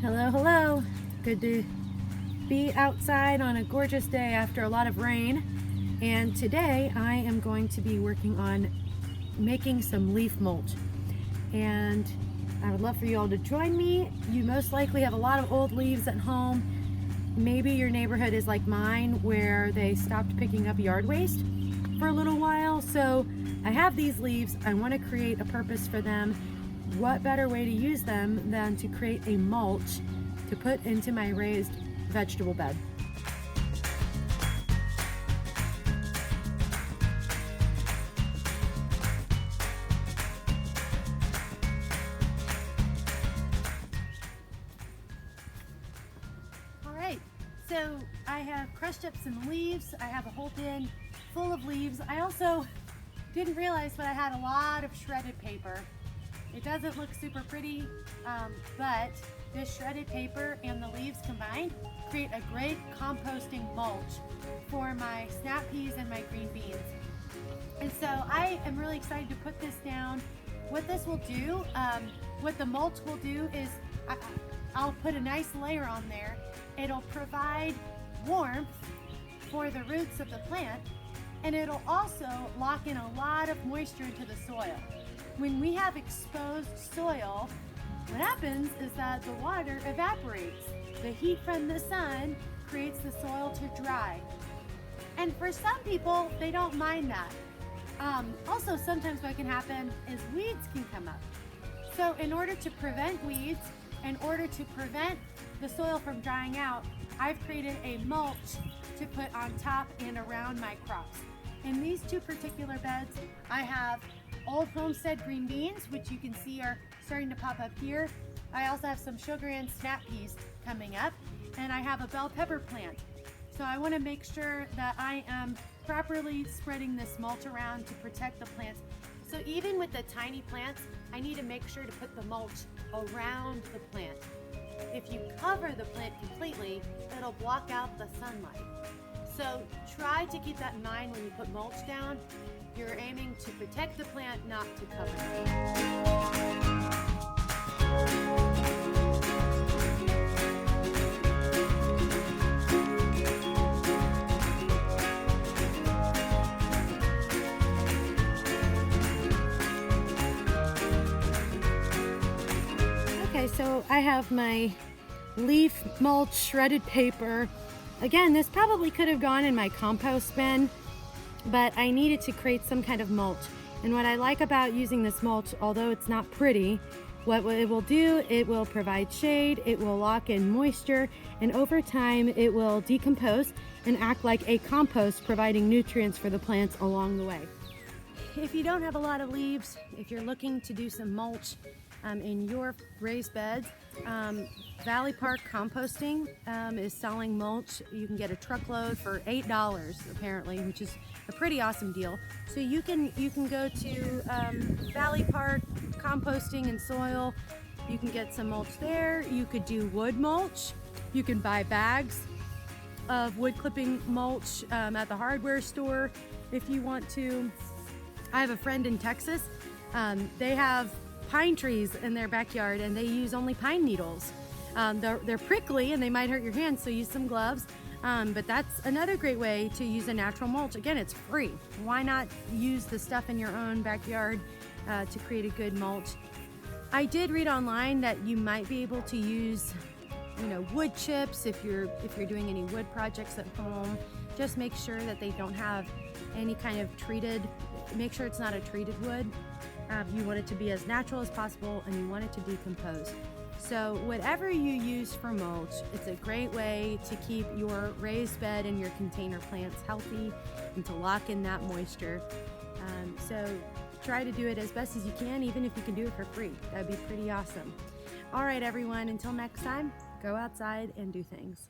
Hello, hello. Good to be outside on a gorgeous day after a lot of rain. And today I am going to be working on making some leaf mulch. And I would love for you all to join me. You most likely have a lot of old leaves at home. Maybe your neighborhood is like mine where they stopped picking up yard waste for a little while. So I have these leaves. I want to create a purpose for them. What better way to use them than to create a mulch to put into my raised vegetable bed. All right, so I have crushed up some leaves. I have a whole bin full of leaves. I also didn't realize, but I had a lot of shredded paper. It doesn't look super pretty, but this shredded paper and the leaves combined create a great composting mulch for my snap peas and my green beans. And so I am really excited to put this down. What this will do, what the mulch will do is I'll put a nice layer on there. It'll provide warmth for the roots of the plant, and it'll also lock in a lot of moisture into the soil. When we have exposed soil, what happens is that the water evaporates. The heat from the sun creates the soil to dry. And for some people, they don't mind that. Also, sometimes what can happen is weeds can come up. So in order to prevent weeds, in order to prevent the soil from drying out, I've created a mulch to put on top and around my crops. In these two particular beds, I have old homestead green beans, which you can see are starting to pop up here. I also have some sugar and snap peas coming up, and I have a bell pepper plant. So I want to make sure that I am properly spreading this mulch around to protect the plants. So even with the tiny plants, I need to make sure to put the mulch around the plant. If you cover the plant completely, it'll block out the sunlight. So try to keep that in mind when you put mulch down. You're aiming to protect the plant, not to cover it. Okay, so I have my leaf mulch shredded paper. Again, this probably could have gone in my compost bin, but I needed to create some kind of mulch. And what I like about using this mulch, although it's not pretty, what it will do, it will provide shade, it will lock in moisture, and over time it will decompose and act like a compost, providing nutrients for the plants along the way. If you don't have a lot of leaves, if you're looking to do some mulch in your raised beds, Valley Park Composting is selling mulch. You can get a truckload for $8 apparently, which is a pretty awesome deal. So you can go to Valley Park Composting and Soil. You can get some mulch there. You could do wood mulch. You can buy bags of wood clipping mulch at the hardware store if you want to. I have a friend in Texas. They have pine trees in their backyard and they use only pine needles. They're prickly and they might hurt your hands, so use some gloves. But that's another great way to use a natural mulch. Again, it's free. Why not use the stuff in your own backyard to create a good mulch? I did read online that you might be able to use, wood chips if you're doing any wood projects at home. Just make sure that they don't have any kind of treated. Make sure it's not a treated wood. You want it to be as natural as possible, and you want it to decompose. So whatever you use for mulch, it's a great way to keep your raised bed and your container plants healthy and to lock in that moisture. So try to do it as best as you can, even if you can do it for free. That'd be pretty awesome. All right, everyone, until next time, go outside and do things.